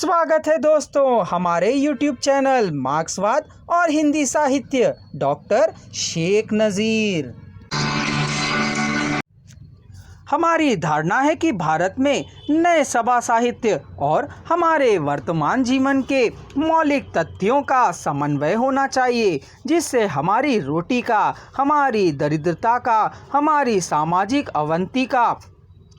स्वागत है दोस्तों हमारे YouTube चैनल मार्क्सवाद और हिंदी साहित्य डॉक्टर शेख नज़ीर। हमारी धारणा है कि भारत में नए सभा साहित्य और हमारे वर्तमान जीवन के मौलिक तथ्यों का समन्वय होना चाहिए, जिससे हमारी रोटी का, हमारी दरिद्रता का, हमारी सामाजिक अवनति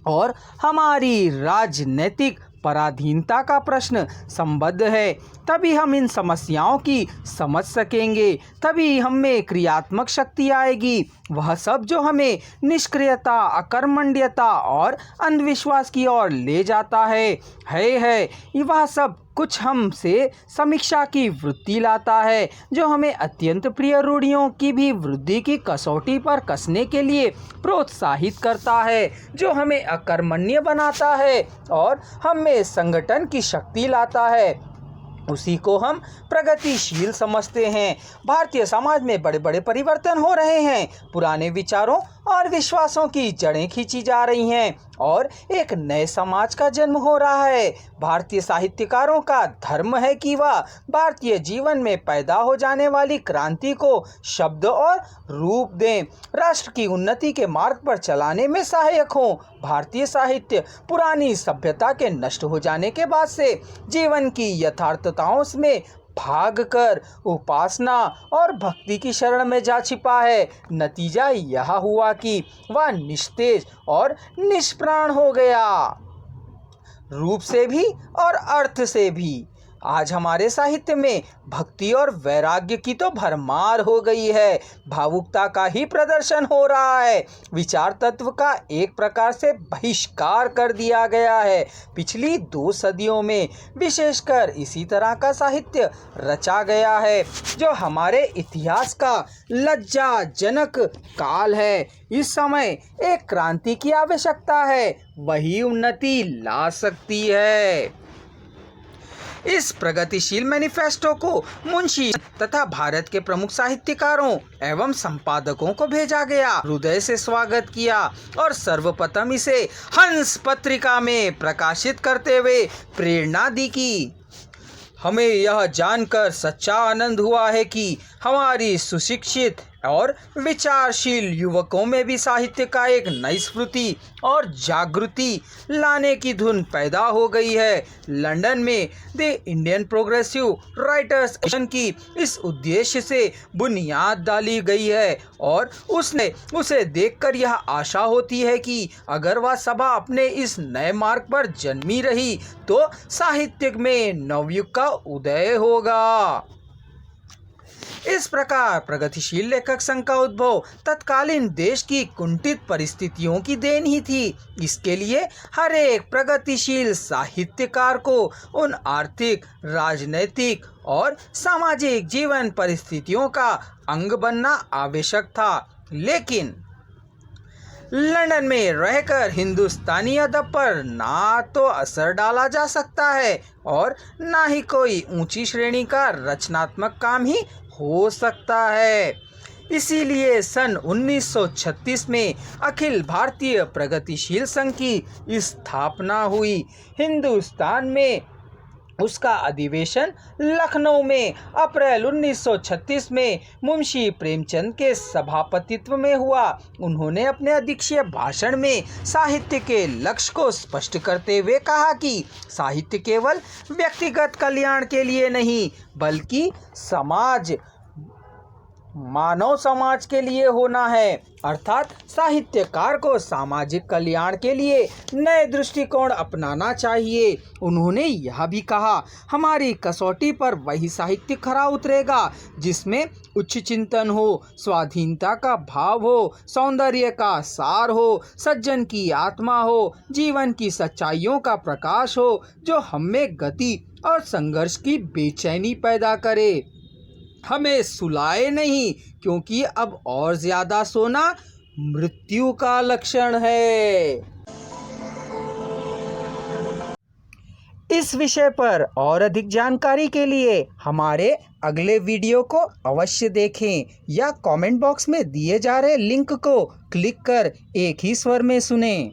और हमारी राजनीतिक पराधीनता का प्रश्न संबद्ध है। तभी हम इन समस्याओं की समझ सकेंगे, तभी हम में क्रियात्मक शक्ति आएगी। वह सब जो हमें निष्क्रियता, अकर्मण्यता और अंधविश्वास की ओर ले जाता है वह सब कुछ हमसे समीक्षा की वृत्ति लाता है, जो हमें अत्यंत प्रिय रूढ़ियों की भी वृद्धि की कसौटी पर कसने के लिए प्रोत्साहित करता है, जो हमें अकर्मण्य बनाता है और हमें संगठन की शक्ति लाता है। उसी को हम प्रगतिशील समझते हैं। भारतीय समाज में बड़े बड़े परिवर्तन हो रहे हैं। पुराने विचारों और विश्वासों की जड़ें खींची जा रही हैं और एक नए समाज का जन्म हो रहा है। भारतीय साहित्यकारों का धर्म है कि वह भारतीय जीवन में पैदा हो जाने वाली क्रांति को शब्द और रूप दें, राष्ट्र की उन्नति के मार्ग पर चलाने में सहायक हों। भारतीय साहित्य पुरानी सभ्यता के नष्ट हो जाने के बाद से जीवन की यथार्थताओं में भाग कर उपासना और भक्ति की शरण में जा छिपा है। नतीजा यह हुआ कि वह निस्तेज और निष्प्राण हो गया, रूप से भी और अर्थ से भी। आज हमारे साहित्य में भक्ति और वैराग्य की तो भरमार हो गई है, भावुकता का ही प्रदर्शन हो रहा है। विचार तत्व का एक प्रकार से बहिष्कार कर दिया गया है। पिछली 2 सदियों में विशेषकर इसी तरह का साहित्य रचा गया है, जो हमारे इतिहास का लज्जाजनक काल है। इस समय एक क्रांति की आवश्यकता है, वही उन्नति ला सकती है। इस प्रगतिशील मैनिफेस्टो को मुंशी तथा भारत के प्रमुख साहित्यकारों एवं संपादकों को भेजा गया। हृदय से स्वागत किया और सर्वप्रथम इसे हंस पत्रिका में प्रकाशित करते हुए प्रेरणा दी की। हमें यह जानकर सच्चा आनंद हुआ है कि हमारी सुशिक्षित और विचारशील युवकों में भी साहित्य का एक नई स्फूर्ति और जागृति लाने की धुन पैदा हो गई है। लंदन में the Indian progressive writers association की इस उद्देश्य से बुनियाद डाली गई है और उसे देखकर यह आशा होती है कि अगर वह सभा अपने इस नए मार्ग पर जन्मी रही तो साहित्य में नवयुग का उदय होगा। इस प्रकार प्रगतिशील लेखक संघ का उद्भव तत्कालीन देश की कुंठित परिस्थितियों की देन ही थी। इसके लिए हर एक प्रगतिशील साहित्यकार को उन आर्थिक, राजनैतिक और सामाजिक जीवन परिस्थितियों का अंग बनना आवश्यक था। लेकिन लंदन में रहकर हिंदुस्तानी अदब पर ना तो असर डाला जा सकता है और ना ही कोई ऊंची श्रेणी का रचनात्मक काम ही हो सकता है। इसीलिए सन 1936 में अखिल भारतीय प्रगतिशील संघ की स्थापना हुई। हिंदुस्तान में उसका अधिवेशन लखनऊ में अप्रैल 1936 में मुंशी प्रेमचंद के सभापतित्व में हुआ। उन्होंने अपने अध्यक्षीय भाषण में साहित्य के लक्ष्य को स्पष्ट करते हुए कहा कि साहित्य केवल व्यक्तिगत कल्याण के लिए नहीं बल्कि मानव समाज के लिए होना है, अर्थात साहित्यकार को सामाजिक कल्याण के लिए नए दृष्टिकोण अपनाना चाहिए। उन्होंने यह भी कहा, हमारी कसौटी पर वही साहित्य खरा उतरेगा जिसमें उच्च चिंतन हो, स्वाधीनता का भाव हो, सौंदर्य का सार हो, सज्जन की आत्मा हो, जीवन की सच्चाइयों का प्रकाश हो, जो हमें गति और संघर्ष की बेचैनी पैदा करे, हमें सुलाए नहीं, क्योंकि अब और ज्यादा सोना मृत्यु का लक्षण है। इस विषय पर और अधिक जानकारी के लिए हमारे अगले वीडियो को अवश्य देखें या कमेंट बॉक्स में दिए जा रहे लिंक को क्लिक कर एक ही स्वर में सुनें।